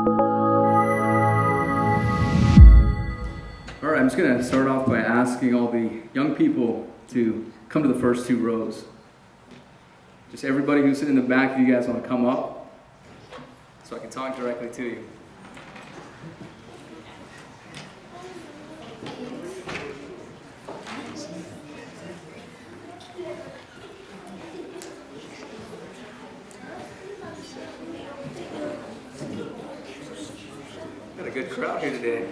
All right, I'm just going to start off by asking all the young people to come to the first two rows. Just everybody who's sitting in the back, if you guys want to come up so I can talk directly to you. Got a good crowd here today.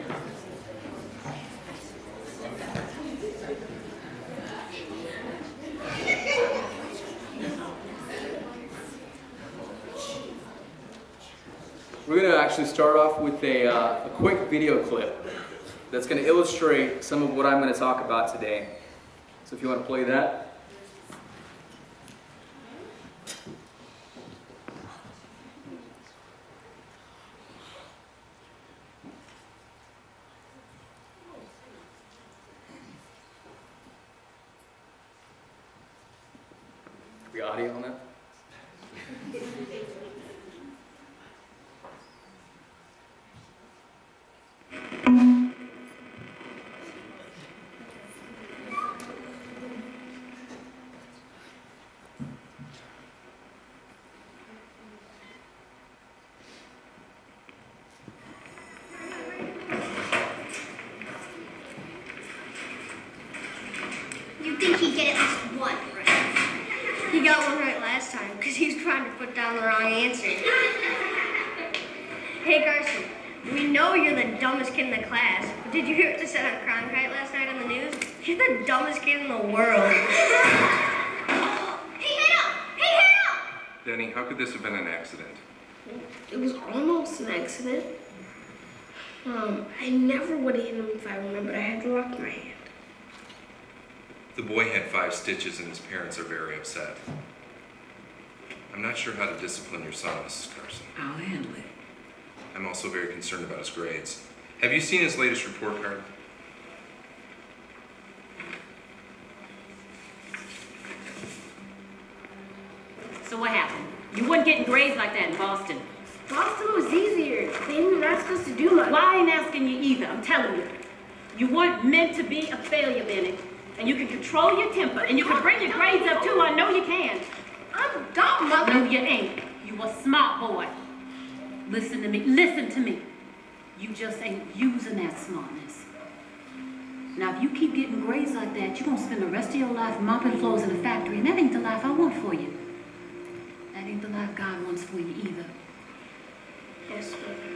We're going to actually start off with a quick video clip that's going to illustrate some of what I'm going to talk about today. So if you want to play that. The audio on that? You think he'd get at least one right? He got one right last time because he was trying to put down the wrong answer. Hey Carson, we know you're the dumbest kid in the class, but did you hear what they said on Cronkite last night on the news? You're the dumbest kid in the world. He hit him! He hit him! Denny, how could this have been an accident? It was almost an accident. I never would have hit him if I remembered I had the rock in my hand. The boy had 5 stitches and his parents are very upset. I'm not sure how to discipline your son, Mrs. Carson. I'll handle it. I'm also very concerned about his grades. Have you seen his latest report card? So what happened? You weren't getting grades like that in Boston. Boston was easier. They didn't ask us to do much. Well, I ain't asking you either, I'm telling you. You weren't meant to be a failure, Benny. And you can control your temper, and you can bring your grades up too, I know you can. I'm dumb, Mother. No, you ain't. You a smart boy. Listen to me. You just ain't using that smartness. Now, if you keep getting grades like that, you're gonna spend the rest of your life mopping floors in a factory, and that ain't the life I want for you. That ain't the life God wants for you either. Yes, Mother.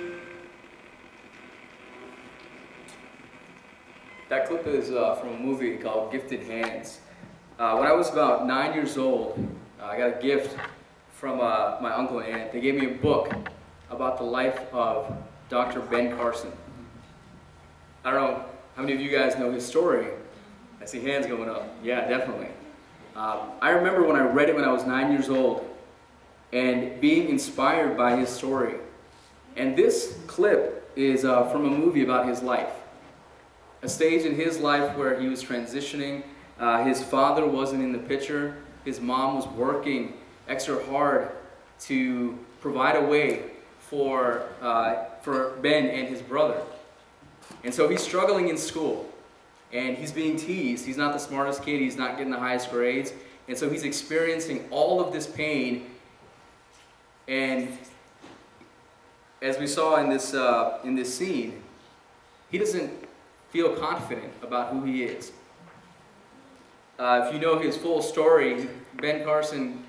That clip is from a movie called Gifted Hands. When I was about 9 years old, I got a gift from my uncle and aunt. They gave me a book about the life of Dr. Ben Carson. I don't know how many of you guys know his story. I see hands going up. Yeah, definitely. I remember when I read it when I was 9 years old and being inspired by his story. And this clip is from a movie about his life. A stage in his life where he was transitioning. His father wasn't in the picture. His mom was working extra hard to provide a way for Ben and his brother. And so he's struggling in school. And he's being teased. He's not the smartest kid. He's not getting the highest grades. And so he's experiencing all of this pain. And as we saw in this scene, he doesn't feel confident about who he is. If you know his full story, Ben Carson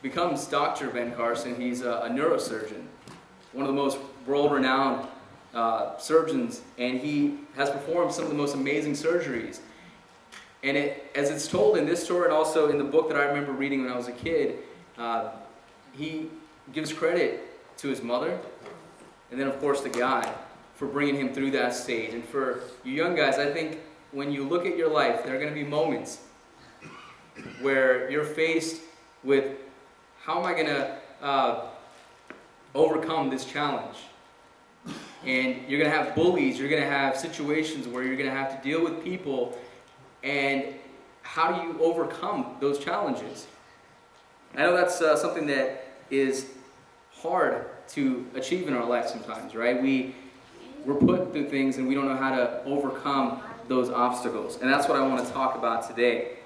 becomes Dr. Ben Carson. He's a neurosurgeon, one of the most world-renowned surgeons, and he has performed some of the most amazing surgeries. And as it's told in this story and also in the book that I remember reading when I was a kid, he gives credit to his mother, and then of course to God, for bringing him through that stage. And for you young guys, I think when you look at your life, there are going to be moments where you're faced with, how am I going to overcome this challenge? And you're going to have bullies, you're going to have situations where you're going to have to deal with people, and how do you overcome those challenges? I know that's something that is hard to achieve in our life sometimes, right? We're put through things and we don't know how to overcome those obstacles. And that's what I want to talk about today.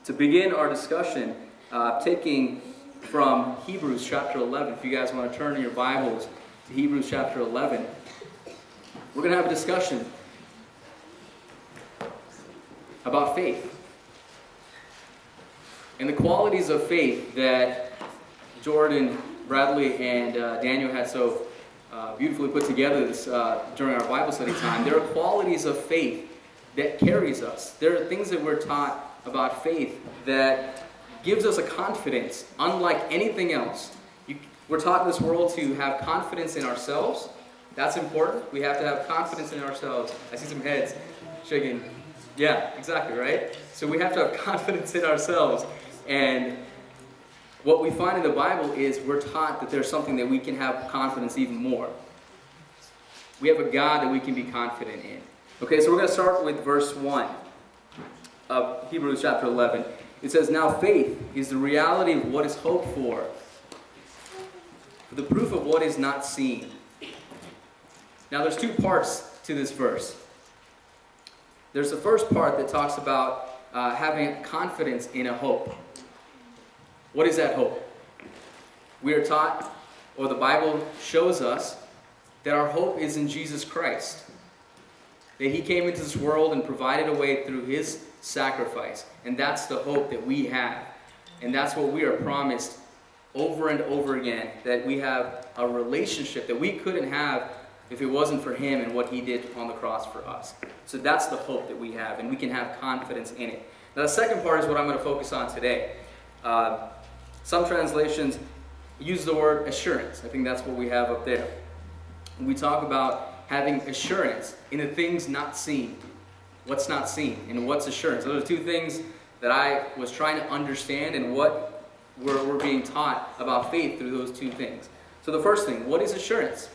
To begin our discussion, taking from Hebrews chapter 11, if you guys want to turn in your Bibles to Hebrews chapter 11, we're going to have a discussion about faith and the qualities of faith that Jordan, Bradley, and Daniel had so beautifully put together this, during our Bible study time. There are qualities of faith that carries us. There are things that we're taught about faith that gives us a confidence unlike anything else. We're taught in this world to have confidence in ourselves. That's important. We have to have confidence in ourselves. I see some heads shaking. Yeah, exactly, right? So we have to have confidence in ourselves. And what we find in the Bible is we're taught that there's something that we can have confidence even more. We have a God that we can be confident in. Okay, so we're going to start with verse 1 of Hebrews chapter 11. It says, "Now faith is the reality of what is hoped for, the proof of what is not seen." Now there's two parts to this verse. There's the first part that talks about having confidence in a hope. What is that hope? We are taught, or the Bible shows us, that our hope is in Jesus Christ. That He came into this world and provided a way through His sacrifice. And that's the hope that we have. And that's what we are promised over and over again. That we have a relationship that we couldn't have if it wasn't for Him and what He did on the cross for us. So that's the hope that we have, and we can have confidence in it. Now the second part is what I'm going to focus on today. Some translations use the word assurance. I think that's what we have up there. We talk about having assurance in the things not seen. What's not seen and what's assurance? Those are two things that I was trying to understand and what we're being taught about faith through those two things. So the first thing, what is assurance?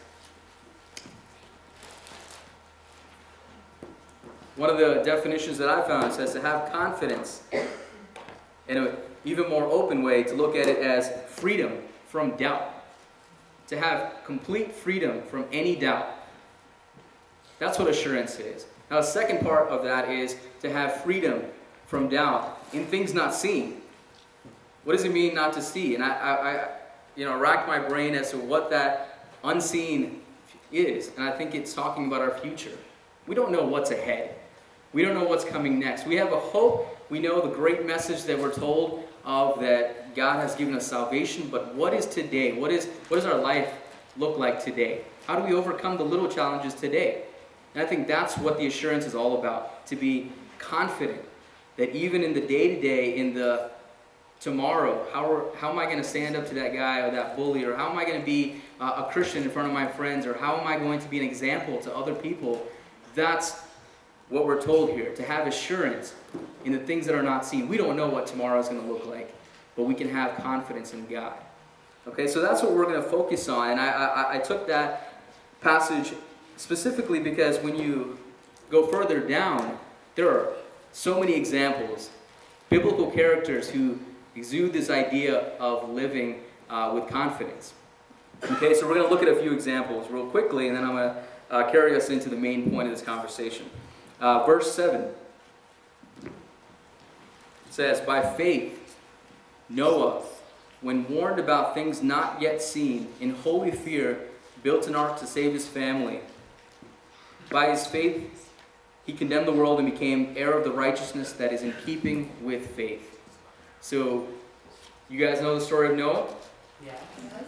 One of the definitions that I found says to have confidence in an even more open way, to look at it as freedom from doubt. To have complete freedom from any doubt. That's what assurance is. Now the second part of that is to have freedom from doubt in things not seen. What does it mean not to see? And I racked my brain as to what that unseen is. And I think it's talking about our future. We don't know what's ahead. We don't know what's coming next. We have a hope. We know the great message that we're told of, that God has given us salvation. But what is today? What does our life look like today? How do we overcome the little challenges today? And I think that's what the assurance is all about. To be confident that even in the day-to-day, in the tomorrow, how am I going to stand up to that guy or that bully? Or how am I going to be a Christian in front of my friends? Or how am I going to be an example to other people? That's what we're told here, to have assurance in the things that are not seen. We don't know what tomorrow is going to look like, but we can have confidence in God. Okay, so that's what we're going to focus on. And I took that passage specifically because when you go further down, there are so many examples, biblical characters who exude this idea of living with confidence. Okay, so we're going to look at a few examples real quickly, and then I'm going to carry us into the main point of this conversation. Verse 7 says, "By faith Noah, when warned about things not yet seen, in holy fear built an ark to save his family. By his faith he condemned the world and became heir of the righteousness that is in keeping with faith." So, you guys know the story of Noah?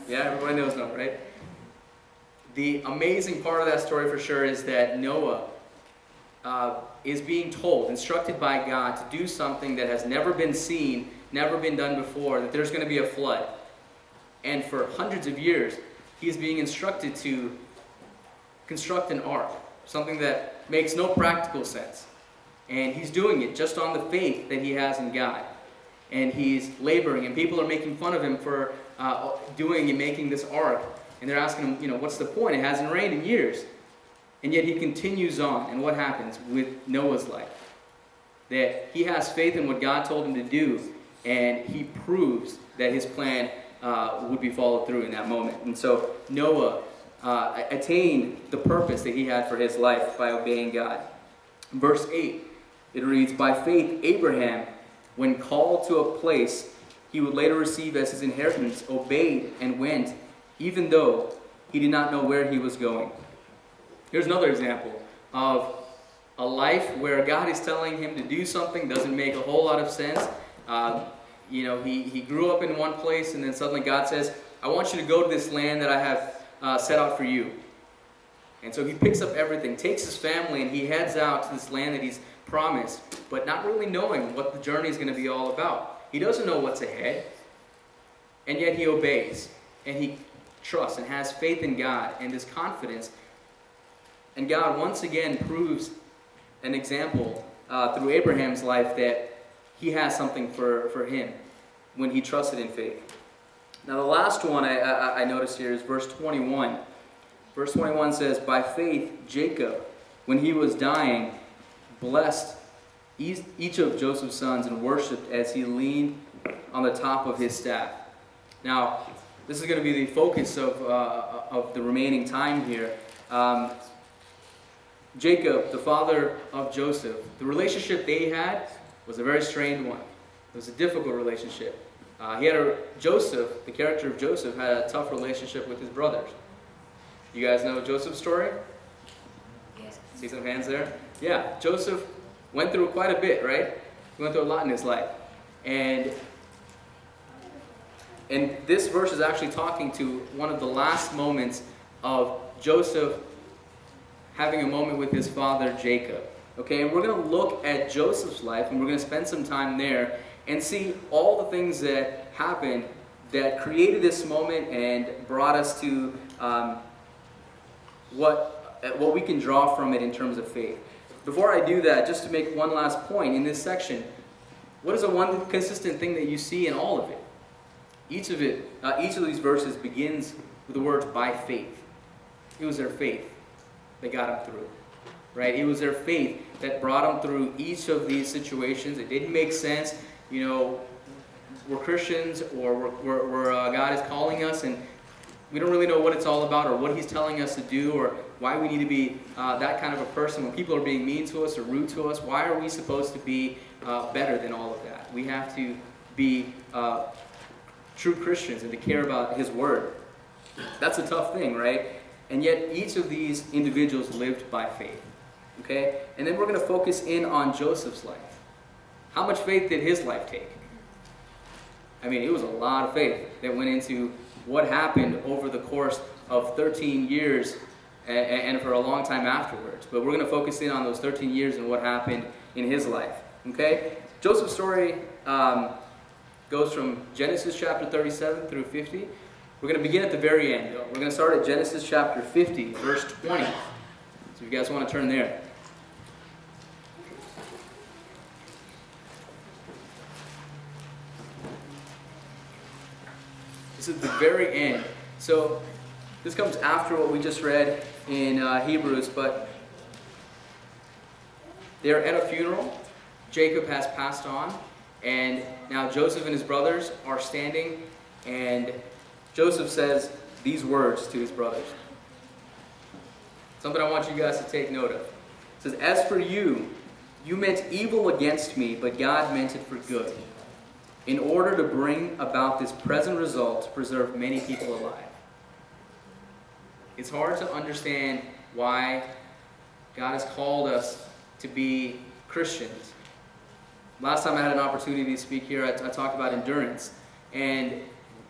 Yeah, everybody knows Noah, right? The amazing part of that story for sure is that Noah is being told, instructed by God to do something that has never been seen, never been done before, that there's going to be a flood. And for hundreds of years, he is being instructed to construct an ark, something that makes no practical sense. And he's doing it just on the faith that he has in God. And he's laboring, and people are making fun of him for doing and making this ark. And they're asking him, what's the point? It hasn't rained in years. And yet he continues on. And what happens with Noah's life? That he has faith in what God told him to do, and he proves that his plan would be followed through in that moment. And so Noah attained the purpose that he had for his life by obeying God. Verse 8, it reads, "By faith Abraham, when called to a place he would later receive as his inheritance, obeyed and went, even though he did not know where he was going." Here's another example of a life where God is telling him to do something, doesn't make a whole lot of sense. He grew up in one place, and then suddenly God says, "I want you to go to this land that I have set out for you." And so he picks up everything, takes his family, and he heads out to this land that he's promised, but not really knowing what the journey is going to be all about. He doesn't know what's ahead, and yet he obeys, and he trusts and has faith in God and this confidence. And God once again proves an example through Abraham's life that he has something for him when he trusted in faith. Now the last one I noticed here is verse 21. Verse 21 says, "By faith Jacob, when he was dying, blessed each of Joseph's sons and worshipped as he leaned on the top of his staff." Now, this is going to be the focus of the remaining time here. Jacob, the father of Joseph, the relationship they had was a very strained one. It was a difficult relationship. Joseph, the character of Joseph, had a tough relationship with his brothers. You guys know Joseph's story? Yes. See some hands there? Yeah, Joseph went through quite a bit, right? He went through a lot in his life. And this verse is actually talking to one of the last moments of Joseph having a moment with his father Jacob. Okay, and we're going to look at Joseph's life, and we're going to spend some time there and see all the things that happened that created this moment and brought us to what we can draw from it in terms of faith. Before I do that, just to make one last point in this section, what is the one consistent thing that you see in all of it? Each of these verses begins with the words "by faith." It was their faith that got them through, right? It was their faith that brought them through each of these situations. It didn't make sense, we're Christians, or God is calling us, and we don't really know what it's all about, or what He's telling us to do, or why we need to be that kind of a person. When people are being mean to us or rude to us, why are we supposed to be better than all of that? We have to be true Christians and to care about His Word. That's a tough thing, right? And yet each of these individuals lived by faith. Okay? And then we're going to focus in on Joseph's life. How much faith did his life take? I mean, it was a lot of faith that went into what happened over the course of 13 years and for a long time afterwards. But we're going to focus in on those 13 years and what happened in his life. Okay? Joseph's story goes from Genesis chapter 37 through 50. We're going to begin at the very end, though. We're going to start at Genesis chapter 50, verse 20. So if you guys want to turn there. This is the very end. So this comes after what we just read in Hebrews, but they're at a funeral. Jacob has passed on, and now Joseph and his brothers are standing, and Joseph says these words to his brothers. Something I want you guys to take note of. It says, "As for you, you meant evil against me, but God meant it for good, in order to bring about this present result to preserve many people alive." It's hard to understand why God has called us to be Christians. Last time I had an opportunity to speak here, I talked about endurance. And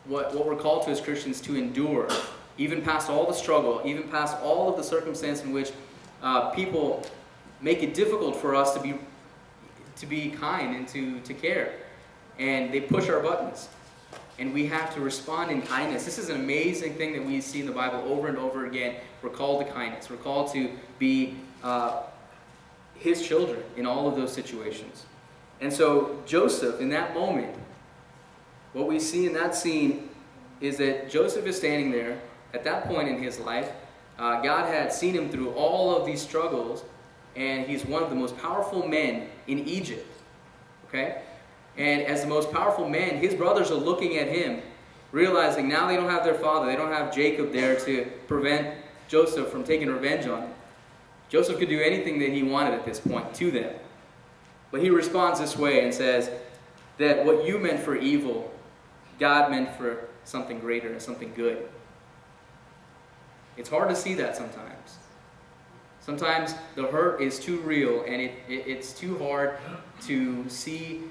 what we're called to as Christians to endure, even past all the struggle, even past all of the circumstance in which people make it difficult for us to be kind and to care. And they push our buttons. And we have to respond in kindness. This is an amazing thing that we see in the Bible over and over again. We're called to kindness. We're called to be His children in all of those situations. And so Joseph, in that moment, what we see in that scene is that Joseph is standing there at that point in his life. God had seen him through all of these struggles, and he's one of the most powerful men in Egypt. Okay? And as the most powerful man, his brothers are looking at him, realizing now they don't have their father. They don't have Jacob there to prevent Joseph from taking revenge on him. Joseph could do anything that he wanted at this point to them. But he responds this way and says that what you meant for evil, God meant for something greater and something good. It's hard to see that sometimes. Sometimes the hurt is too real, and it's too hard to see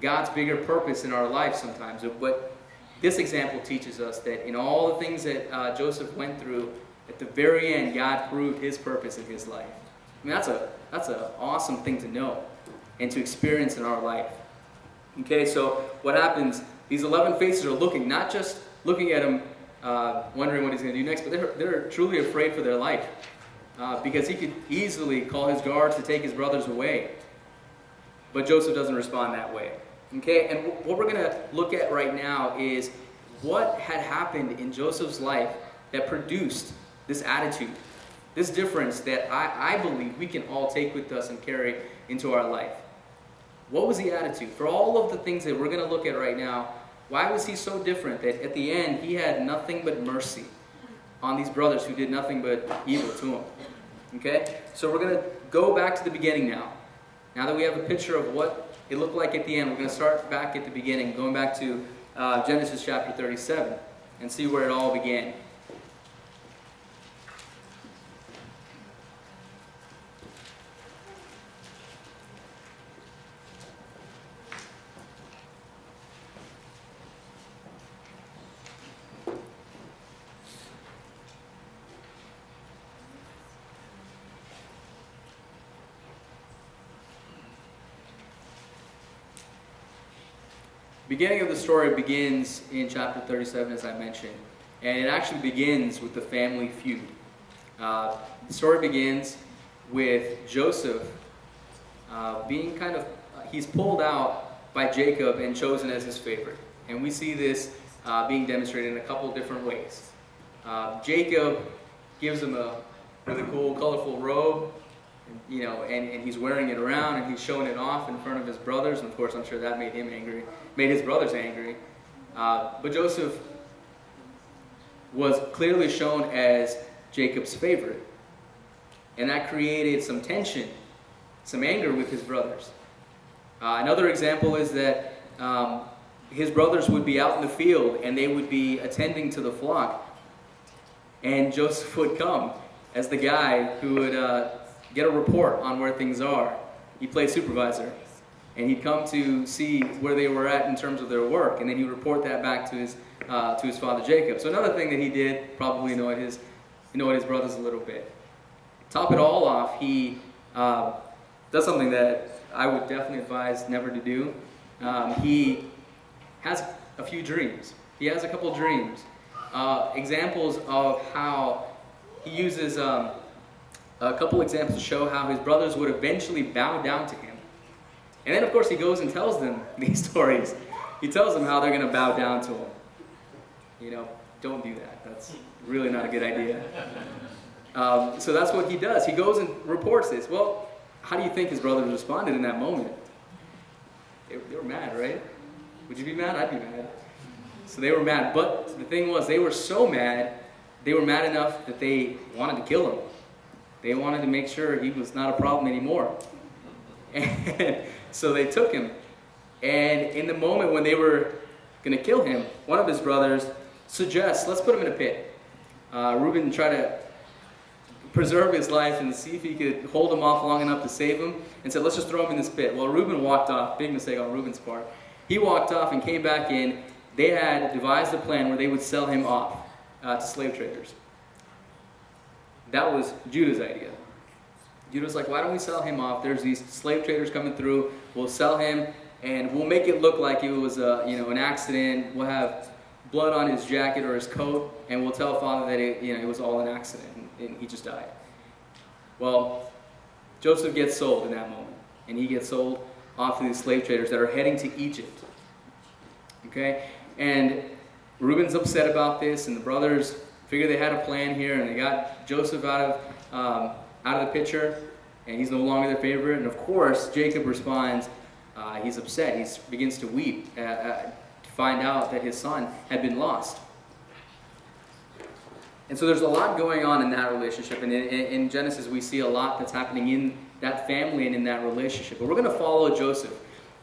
God's bigger purpose in our life sometimes. But this example teaches us that in all the things that Joseph went through, at the very end, God proved his purpose in his life. I mean, that's an awesome thing to know and to experience in our life. Okay, so what happens, these 11 faces are looking, not just looking at him, wondering what he's going to do next, but they're truly afraid for their life. Because he could easily call his guards to take his brothers away. But Joseph doesn't respond that way. Okay, and what we're going to look at right now is what had happened in Joseph's life that produced this attitude, this difference that I believe we can all take with us and carry into our life. What was the attitude? For all of the things that we're going to look at right now, why was he so different that at the end he had nothing but mercy on these brothers who did nothing but evil to him? Okay? So we're going to go back to the beginning now. Now that we have a picture of what it looked like at the end, we're going to start back at the beginning, going back to Genesis chapter 37, and see where it all began. Beginning of the story begins in chapter 37, as I mentioned, and it actually begins with the family feud. The story begins with Joseph being he's pulled out by Jacob and chosen as his favorite. And we see this being demonstrated in a couple of different ways. Jacob gives him a really cool, colorful robe, and he's wearing it around, and he's showing it off in front of his brothers, and of course I'm sure that made him angry, made his brothers angry. But Joseph was clearly shown as Jacob's favorite, and that created some tension, some anger with his brothers. Another example is that his brothers would be out in the field, and they would be attending to the flock, and Joseph would come as the guy who would get a report on where things are. He played supervisor, and he'd come to see where they were at in terms of their work, and then he'd report that back to his father Jacob. So another thing that he did probably annoyed his brothers a little bit. Top it all off, he does something that I would definitely advise never to do. He has a few dreams. He has a couple dreams. Examples of how he uses a couple examples to show how his brothers would eventually bow down to him. And then, of course, he goes and tells them these stories. He tells them how they're going to bow down to him. Don't do that. That's really not a good idea. So that's what he does. He goes and reports this. Well, how do you think his brothers responded in that moment? They were mad, right? Would you be mad? I'd be mad. So they were mad. But the thing was, they were so mad, they were mad enough that they wanted to kill him. They wanted to make sure he was not a problem anymore. And so they took him. And in the moment when they were going to kill him, one of his brothers suggests, let's put him in a pit. Reuben tried to preserve his life and see if he could hold him off long enough to save him, and said, let's just throw him in this pit. Well, Reuben walked off. Big mistake on Reuben's part. He walked off and came back in. They had devised a plan where they would sell him off to slave traders. That was Judah's idea. Judah's like, why don't we sell him off? There's these slave traders coming through. We'll sell him, and we'll make it look like it was an accident. We'll have blood on his jacket or his coat, and we'll tell father that it was all an accident, and he just died. Well, Joseph gets sold in that moment, and he gets sold off to these slave traders that are heading to Egypt. Okay, and Reuben's upset about this, and the brothers figure they had a plan here, and they got Joseph out of the picture, and he's no longer their favorite. And of course, Jacob responds. He's upset. He begins to weep, find out that his son had been lost. And so there's a lot going on in that relationship. And in Genesis, we see a lot that's happening in that family and in that relationship. But we're going to follow Joseph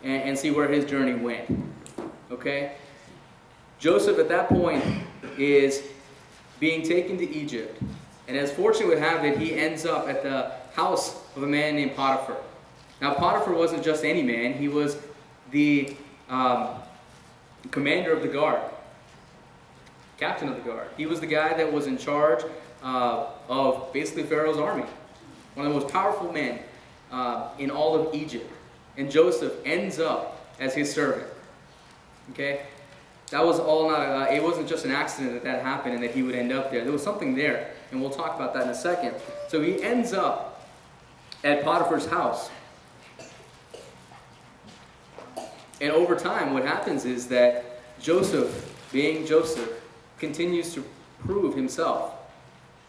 and see where his journey went. Okay? Joseph at that point is being taken to Egypt. And as fortune would have it, he ends up at the house of a man named Potiphar. Now, Potiphar wasn't just any man. He was the commander of the guard, captain of the guard. He was the guy that was in charge of basically Pharaoh's army. One of the most powerful men in all of Egypt. And Joseph ends up as his servant. Okay? That was all not, it wasn't just an accident that happened and that he would end up there. There was something there, and we'll talk about that in a second. So he ends up at Potiphar's house. And over time, what happens is that Joseph, being Joseph, continues to prove himself.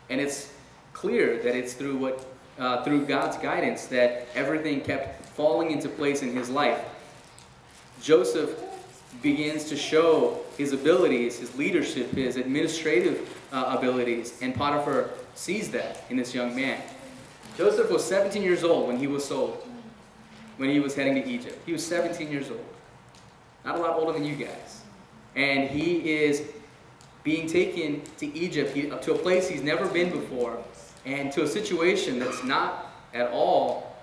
And it's clear that it's through God's guidance that everything kept falling into place in his life. Joseph begins to show his abilities, his leadership, his administrative abilities, and Potiphar sees that in this young man. Joseph was 17 years old when he was sold, when he was heading to Egypt. He was 17 years old. Not a lot older than you guys. And he is being taken to Egypt, to a place he's never been before, and to a situation that's not at all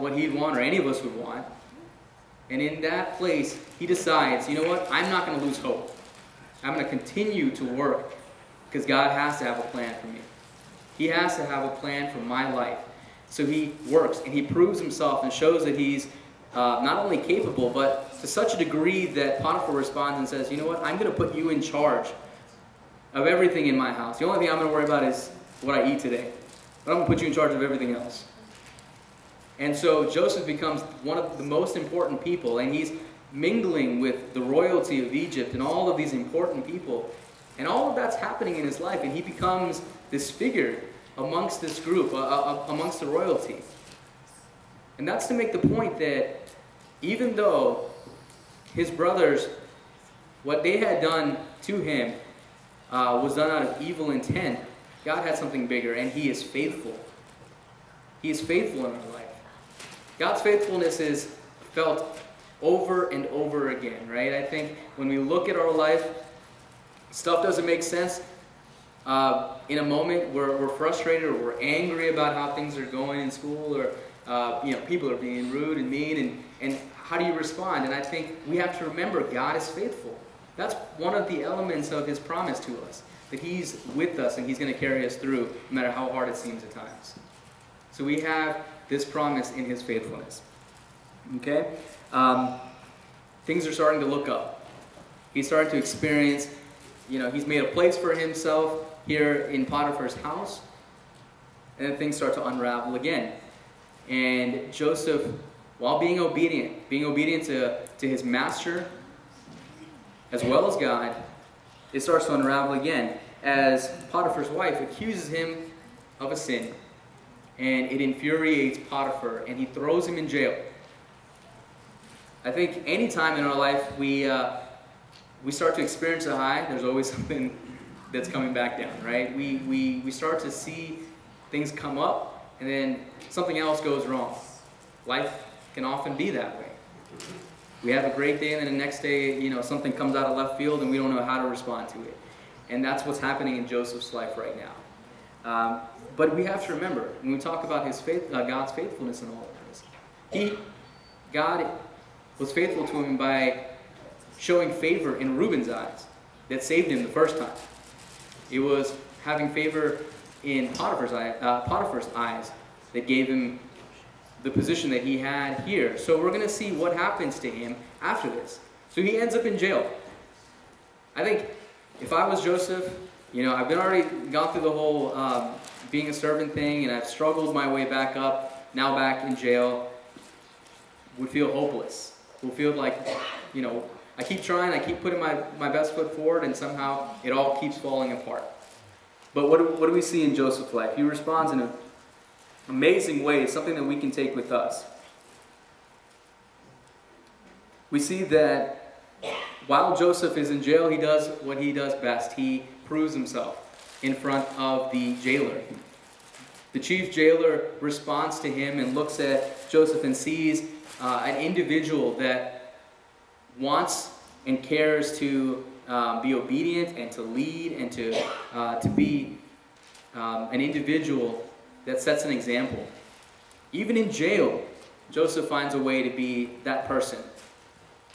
what he'd want or any of us would want. And in that place, he decides, you know what, I'm not going to lose hope. I'm going to continue to work because God has to have a plan for me. He has to have a plan for my life. So he works and he proves himself and shows that he's not only capable, but to such a degree that Potiphar responds and says, you know what, I'm going to put you in charge of everything in my house. The only thing I'm going to worry about is what I eat today. But I'm going to put you in charge of everything else. And so Joseph becomes one of the most important people, and he's mingling with the royalty of Egypt and all of these important people. And all of that's happening in his life, and he becomes this figure amongst this group, amongst the royalty. And that's to make the point that even though his brothers, what they had done to him was done out of evil intent, God had something bigger, and he is faithful. He is faithful in our life. God's faithfulness is felt over and over again, right? I think when we look at our life, stuff doesn't make sense. In a moment we're frustrated or we're angry about how things are going in school, or people are being rude and mean, and how do you respond? And I think we have to remember God is faithful. That's one of the elements of his promise to us, that he's with us and he's going to carry us through no matter how hard it seems at times. So we have this promise in his faithfulness. Okay? Things are starting to look up. He's starting to experience, he's made a place for himself here in Potiphar's house. And then things start to unravel again. And Joseph, while being obedient to his master, as well as God, it starts to unravel again as Potiphar's wife accuses him of a sin. And it infuriates Potiphar, and he throws him in jail. I think any time in our life we start to experience a high, there's always something that's coming back down, right? We start to see things come up, and then something else goes wrong. Life can often be that way. We have a great day, and then the next day, something comes out of left field, and we don't know how to respond to it. And that's what's happening in Joseph's life right now. But we have to remember, when we talk about his faith, God's faithfulness in all of this, God was faithful to him by showing favor in Reuben's eyes that saved him the first time. It was having favor in Potiphar's eyes that gave him the position that he had here. So we're going to see what happens to him after this. So he ends up in jail. I think if I was Joseph, I've already gone through the whole being a servant thing, and I've struggled my way back up, now back in jail, would feel hopeless. Would feel like, I keep trying, I keep putting my best foot forward, and somehow it all keeps falling apart. But what do we see in Joseph's life? He responds in an amazing way, something that we can take with us. We see that while Joseph is in jail, he does what he does best. He proves himself in front of the jailer. The chief jailer responds to him and looks at Joseph and sees an individual that wants and cares to be obedient and to lead and to be an individual that sets an example. Even in jail, Joseph finds a way to be that person.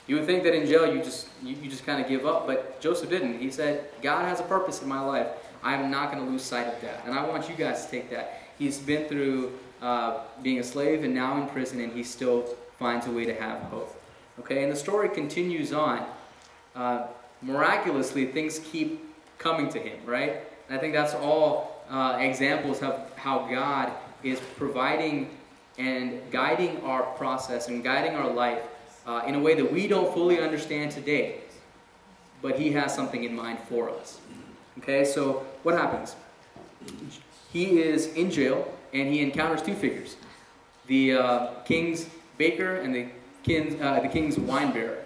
You would think that in jail you just kind of give up, but Joseph didn't. He said, God has a purpose in my life. I'm not going to lose sight of that. And I want you guys to take that. He's been through being a slave and now in prison, and he still finds a way to have hope. Okay, and the story continues on. Miraculously, things keep coming to him, right? And I think that's all examples of how God is providing and guiding our process and guiding our life in a way that we don't fully understand today. But he has something in mind for us. Okay, so what happens? He is in jail and he encounters two figures. The king's baker and the king's wine bearer.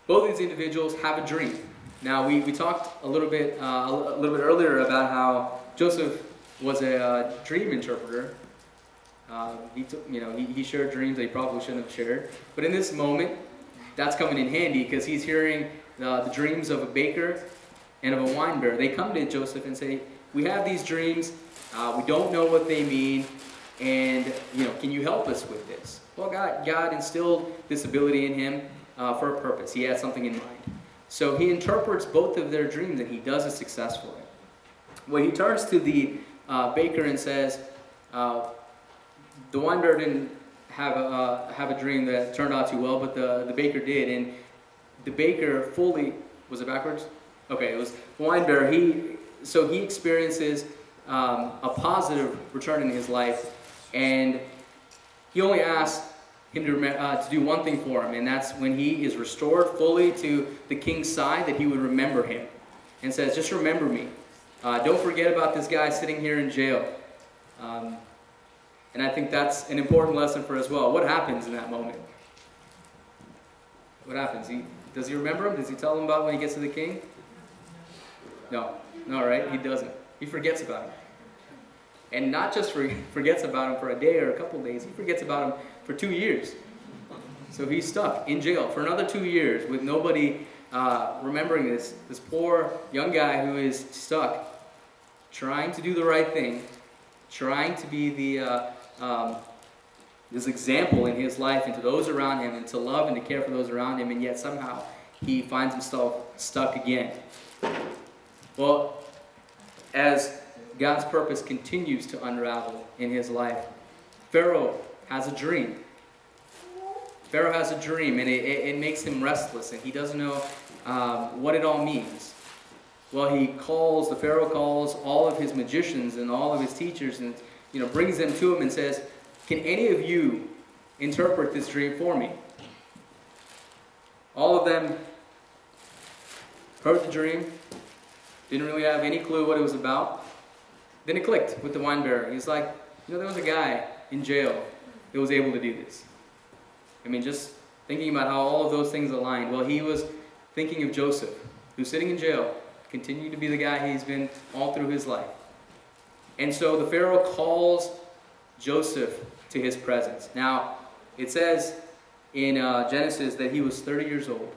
Both of these individuals have a dream. Now we talked a little bit earlier about how Joseph was a dream interpreter. He shared dreams that he probably shouldn't have shared. But in this moment, that's coming in handy because he's hearing the dreams of a baker and of a wine bearer. They come to Joseph and say, "We have these dreams. We don't know what they mean, and can you help us with this?" Well, God instilled this ability in him for a purpose. He had something in mind. So he interprets both of their dreams, and he does it successfully. Well, he turns to the baker and says, the wine bearer didn't have a dream that turned out too well, but the baker did. And the baker fully, was it backwards? Okay, it was the wine bearer. He experiences a positive return in his life, and he only asks him to do one thing for him, and that's when he is restored fully to the king's side, that he would remember him, and says, "Just remember me. Don't forget about this guy sitting here in jail." And I think that's an important lesson for us as well. What happens in that moment? What happens? Does he remember him? Does he tell him about when he gets to the king? No, right? He doesn't. He forgets about him. And not just forgets about him for a day or a couple of days. He forgets about him for 2 years. So he's stuck in jail for another 2 years with nobody remembering this poor young guy who is stuck, trying to do the right thing, trying to be this example in his life and to those around him, and to love and to care for those around him, and yet somehow he finds himself stuck again. Well, as God's purpose continues to unravel in his life, Pharaoh has a dream. Pharaoh has a dream, and it makes him restless, and he doesn't know what it all means. Well, the Pharaoh calls all of his magicians and all of his teachers, and brings them to him and says, "Can any of you interpret this dream for me?" All of them heard the dream, didn't really have any clue what it was about. Then it clicked with the wine bearer. He's like, there was a guy in jail that was able to do this. I mean, just thinking about how all of those things aligned. Well, he was thinking of Joseph, who's sitting in jail, continuing to be the guy he's been all through his life. And so the Pharaoh calls Joseph to his presence. Now, it says in Genesis that he was 30 years old.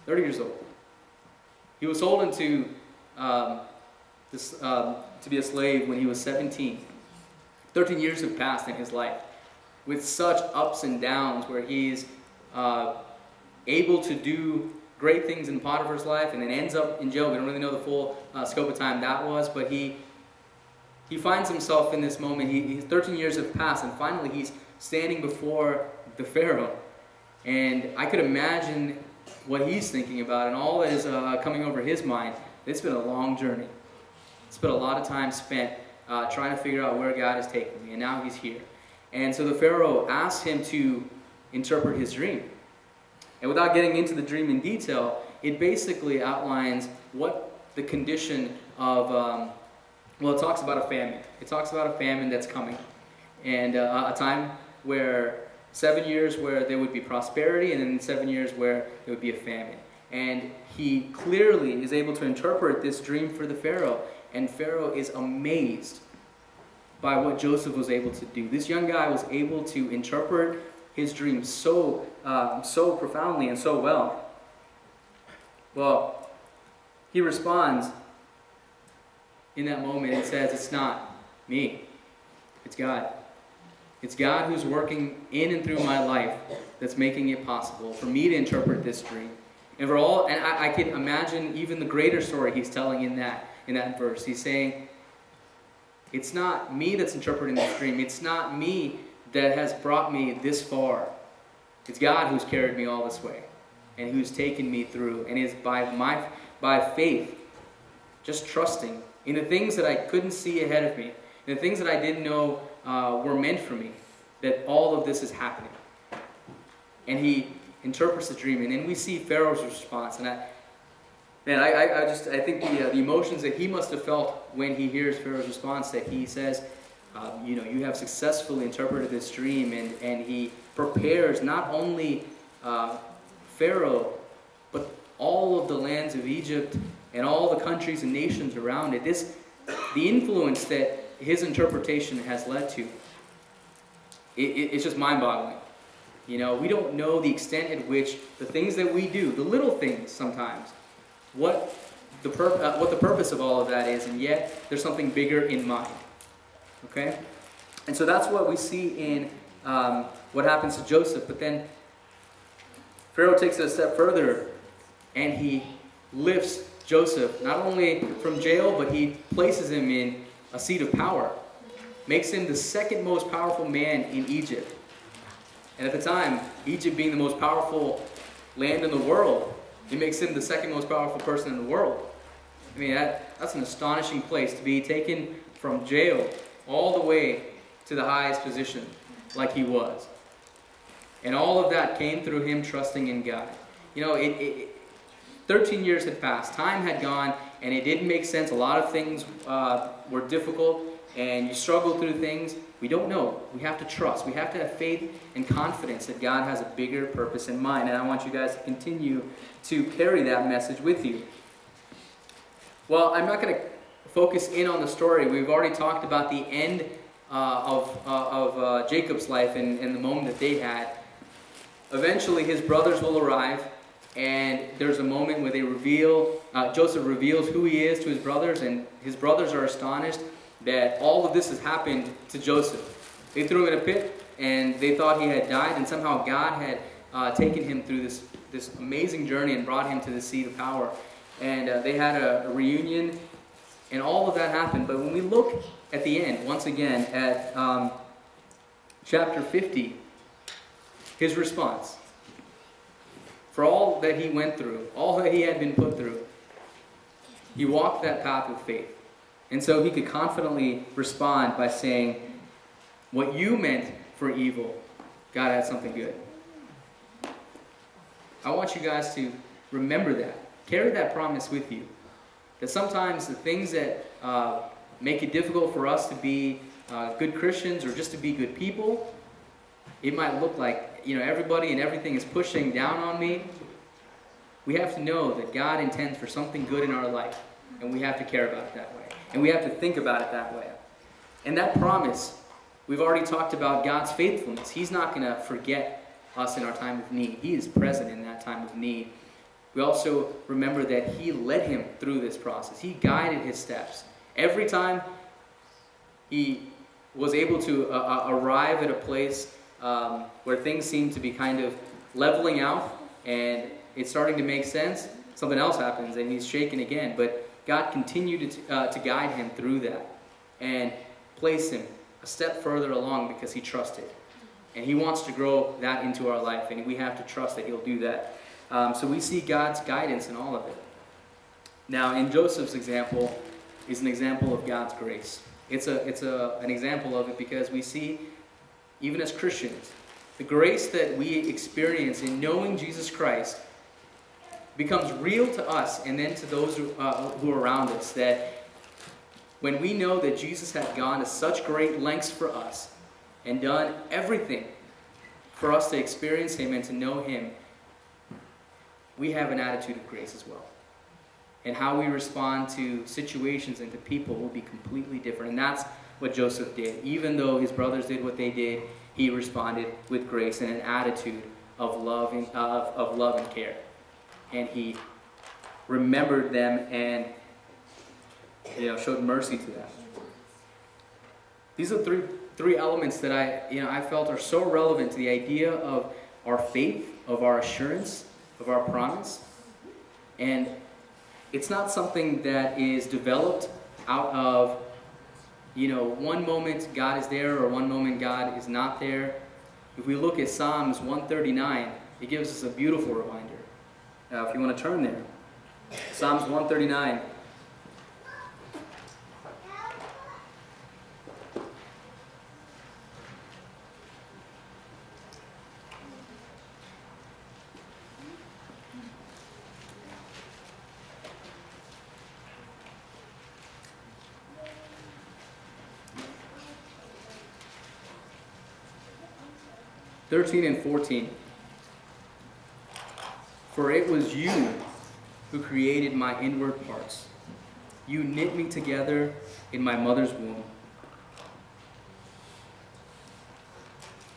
30 years old. He was sold into to be a slave when he was 17. 13 years have passed in his life with such ups and downs, where he's able to do great things in Potiphar's life and then ends up in jail. We don't really know the full scope of time that was, but he finds himself in this moment. 13 years have passed, and finally he's standing before the Pharaoh. And I could imagine what he's thinking about and all that is coming over his mind. It's been a long journey. It's been a lot of time spent trying to figure out where God is taking me, and now he's here. And so the Pharaoh asks him to interpret his dream. And without getting into the dream in detail, it basically outlines what the condition of, it talks about a famine. It talks about a famine that's coming. And a time where 7 years where there would be prosperity, and then 7 years where there would be a famine. And he clearly is able to interpret this dream for the Pharaoh, and Pharaoh is amazed by what Joseph was able to do. This young guy was able to interpret his dream so profoundly and so well. Well, he responds in that moment and says, "It's not me, it's God. It's God who's working in and through my life that's making it possible for me to interpret this dream." And I can imagine even the greater story he's telling in that verse. He's saying, it's not me that's interpreting this dream. It's not me that has brought me this far. It's God who's carried me all this way and who's taken me through. And it's by faith, just trusting in the things that I couldn't see ahead of me, in the things that I didn't know were meant for me, that all of this is happening. And he interprets the dream, and then we see Pharaoh's response. And I think the emotions that he must have felt when he hears Pharaoh's response, that he says, you have successfully interpreted this dream, and he prepares not only Pharaoh, but all of the lands of Egypt and all the countries and nations around it. The influence that his interpretation has led to, it's just mind-boggling. We don't know the extent at which the things that we do, the little things sometimes, what the purpose of all of that is, and yet there's something bigger in mind. Okay? And so that's what we see in what happens to Joseph. But then Pharaoh takes it a step further, and he lifts Joseph not only from jail, but he places him in a seat of power, makes him the second most powerful man in Egypt. And at the time, Egypt being the most powerful land in the world, it makes him the second most powerful person in the world. I mean, that's an astonishing place to be taken from jail all the way to the highest position like he was. And all of that came through him trusting in God. 13 years had passed. Time had gone, and it didn't make sense. A lot of things were difficult, and you struggled through things. We don't know. We have to trust. We have to have faith and confidence that God has a bigger purpose in mind. And I want you guys to continue to carry that message with you. Well, I'm not going to focus in on the story. We've already talked about the end of Jacob's life and the moment that they had. Eventually, his brothers will arrive, and there's a moment where Joseph reveals who he is to his brothers, and his brothers are astonished that all of this has happened to Joseph. They threw him in a pit, and they thought he had died, and somehow God had taken him through this amazing journey and brought him to the seat of power. And they had a reunion, and all of that happened. But when we look at the end, once again, at chapter 50, his response, for all that he went through, all that he had been put through, he walked that path of faith. And so he could confidently respond by saying, what you meant for evil, God had something good. I want you guys to remember that. Carry that promise with you. That sometimes the things that make it difficult for us to be good Christians or just to be good people, it might look like, everybody and everything is pushing down on me. We have to know that God intends for something good in our life, and we have to care about it that way. And we have to think about it that way. And that promise, we've already talked about God's faithfulness. He's not going to forget us in our time of need. He is present in that time of need. We also remember that He led him through this process. He guided his steps. Every time he was able to arrive at a place where things seemed to be kind of leveling out and it's starting to make sense, something else happens and he's shaken again. But God continued to guide him through that and place him a step further along because he trusted. And He wants to grow that into our life, and we have to trust that He'll do that. So we see God's guidance in all of it. Now, in Joseph's example is an example of God's grace. It's an example of it because we see, even as Christians, the grace that we experience in knowing Jesus Christ becomes real to us and then to those who are around us. That when we know that Jesus had gone to such great lengths for us and done everything for us to experience Him and to know Him, we have an attitude of grace as well. And how we respond to situations and to people will be completely different. And that's what Joseph did. Even though his brothers did what they did, he responded with grace and an attitude of love and care. And he remembered them and showed mercy to them. These are three elements that I felt are so relevant to the idea of our faith, of our assurance, of our promise. And it's not something that is developed out of, one moment God is there or one moment God is not there. If we look at Psalms 139, it gives us a beautiful reminder. If you want to turn there, Psalms 139. (13 and 14). For it was you who created my inward parts. You knit me together in my mother's womb.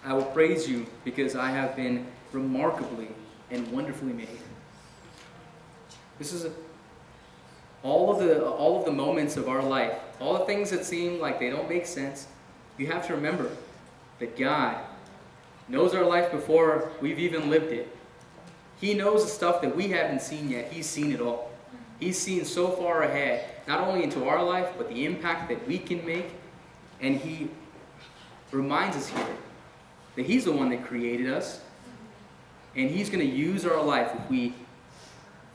I will praise you because I have been remarkably and wonderfully made. This is all of the moments of our life, all the things that seem like they don't make sense. You have to remember that God knows our life before we've even lived it. He knows the stuff that we haven't seen yet. He's seen it all. He's seen so far ahead, not only into our life, but the impact that we can make. And He reminds us here that He's the one that created us. And He's going to use our life if we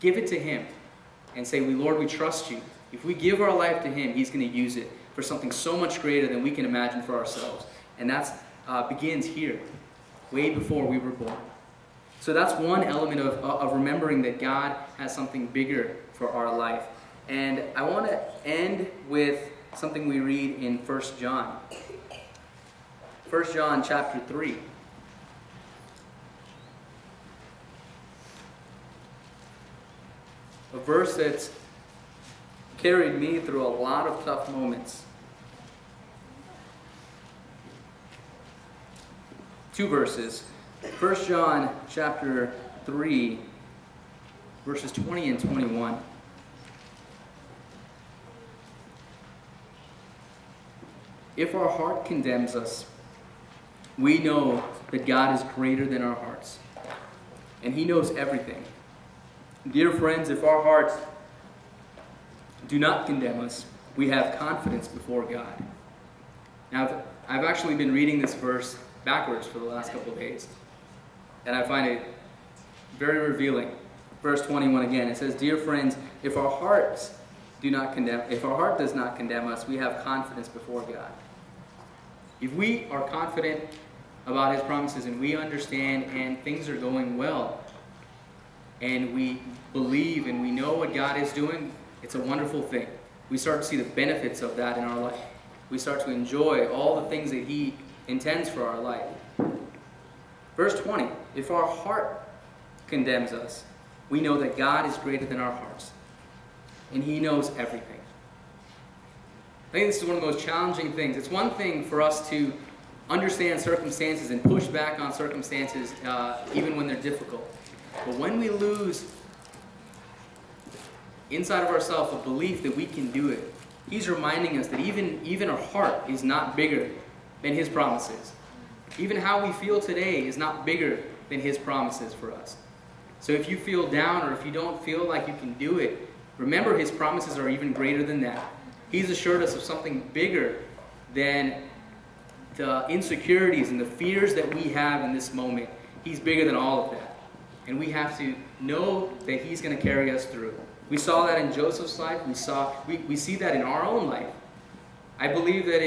give it to Him and say, Lord, we trust you. If we give our life to Him, He's going to use it for something so much greater than we can imagine for ourselves. And that begins here, way before we were born. So that's one element of remembering that God has something bigger for our life. And I want to end with something we read in 1 John. 1 John chapter 3. A verse that's carried me through a lot of tough moments. 2 verses. 1 John chapter 3, verses 20 and 21. If our heart condemns us, we know that God is greater than our hearts, and He knows everything. Dear friends, if our hearts do not condemn us, we have confidence before God. Now, I've actually been reading this verse backwards for the last couple of days, and I find it very revealing. Verse 21 again, it says, "Dear friends, if our heart does not condemn us, we have confidence before God." If we are confident about His promises and we understand and things are going well, and we believe and we know what God is doing, it's a wonderful thing. We start to see the benefits of that in our life. We start to enjoy all the things that He intends for our life. Verse 20, if our heart condemns us, we know that God is greater than our hearts, and He knows everything. I think this is one of the most challenging things. It's one thing for us to understand circumstances and push back on circumstances even when they're difficult. But when we lose inside of ourselves a belief that we can do it, He's reminding us that even our heart is not bigger than His promises. Even how we feel today is not bigger than His promises for us. So if you feel down or if you don't feel like you can do it, remember His promises are even greater than that. He's assured us of something bigger than the insecurities and the fears that we have in this moment. He's bigger than all of that. And we have to know that He's going to carry us through. We saw that in Joseph's life. We see that in our own life. I believe that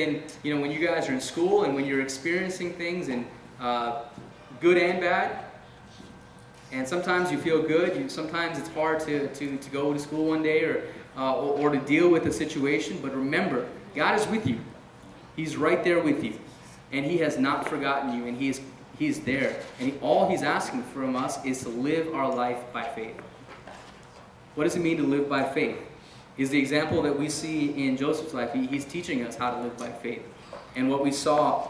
when you guys are in school and when you're experiencing things and good and bad, and sometimes you feel good, sometimes it's hard to go to school one day or to deal with a situation, but remember, God is with you. He's right there with you, and He has not forgotten you, and He's there. And all He's asking from us is to live our life by faith. What does it mean to live by faith? Is the example that we see in Joseph's life. He's teaching us how to live by faith. And what we saw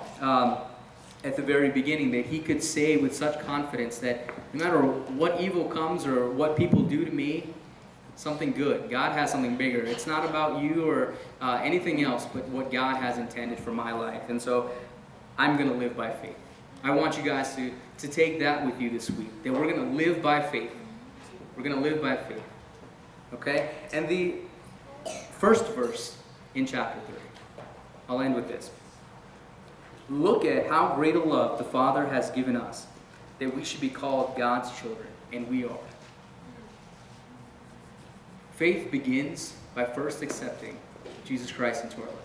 at the very beginning, that he could say with such confidence that no matter what evil comes or what people do to me, something good. God has something bigger. It's not about you or anything else, but what God has intended for my life. And so I'm going to live by faith. I want you guys to take that with you this week, that we're going to live by faith. We're going to live by faith. Okay? And the first verse in chapter 3, I'll end with this. Look at how great a love the Father has given us, that we should be called God's children, and we are. Faith begins by first accepting Jesus Christ into our life.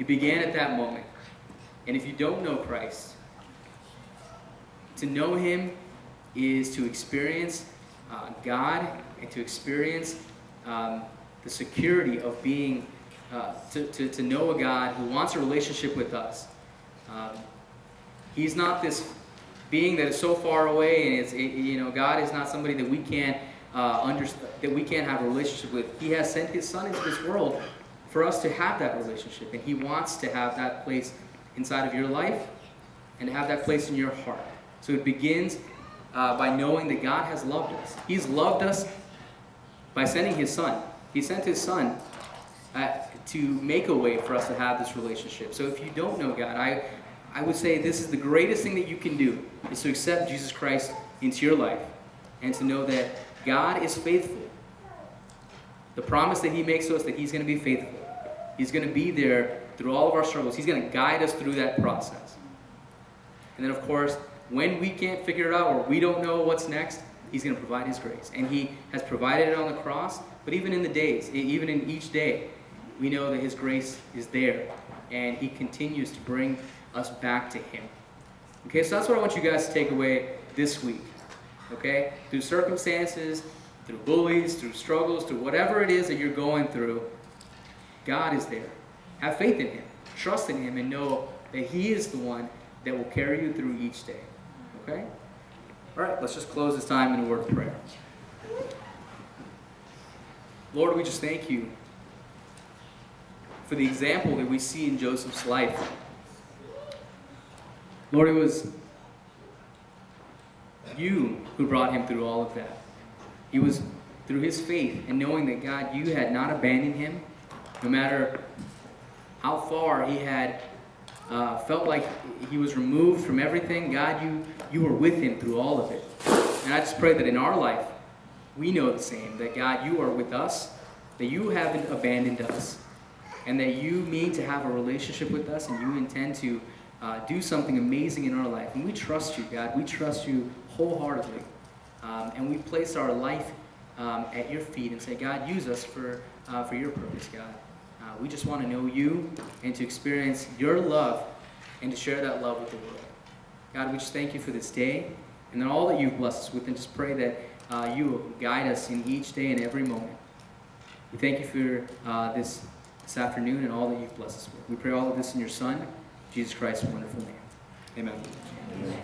It began at that moment. And if you don't know Christ, to know Him is to experience God and to experience the security of being, to know a God who wants a relationship with us. He's not this being that is so far away, and God is not somebody that we can't that we can't have a relationship with. He has sent His Son into this world for us to have that relationship, and He wants to have that place inside of your life and to have that place in your heart. So it begins by knowing that God has loved us. He's loved us by sending His Son. He sent His Son to make a way for us to have this relationship. So if you don't know God, I would say this is the greatest thing that you can do, is to accept Jesus Christ into your life and to know that God is faithful. The promise that He makes to us that He's going to be faithful. He's going to be there through all of our struggles. He's going to guide us through that process. And then, of course, when we can't figure it out or we don't know what's next, He's going to provide His grace. And He has provided it on the cross, but even in the days, even in each day, we know that His grace is there. And He continues to bring us back to Him. Okay, so that's what I want you guys to take away this week. Okay? Through circumstances, through bullies, through struggles, through whatever it is that you're going through, God is there. Have faith in Him. Trust in Him and know that He is the one that will carry you through each day. Okay? All right, let's just close this time in a word of prayer. Lord, we just thank You for the example that we see in Joseph's life. Lord, it was You who brought him through all of that. It was through his faith and knowing that, God, You had not abandoned him, no matter how far he had felt like he was removed from everything. God, you were with him through all of it. And I just pray that in our life, we know the same, that God, You are with us, that You haven't abandoned us, and that You mean to have a relationship with us, and You intend to do something amazing in our life. And we trust You, God. We trust You wholeheartedly. And we place our life at Your feet and say, God, use us for Your purpose, God. We just want to know You and to experience Your love and to share that love with the world. God, we just thank You for this day and then all that You've blessed us with, and just pray that You will guide us in each day and every moment. We thank You for this afternoon and all that You've blessed us with. We pray all of this in Your Son, Jesus Christ's wonderful name. Amen. Amen.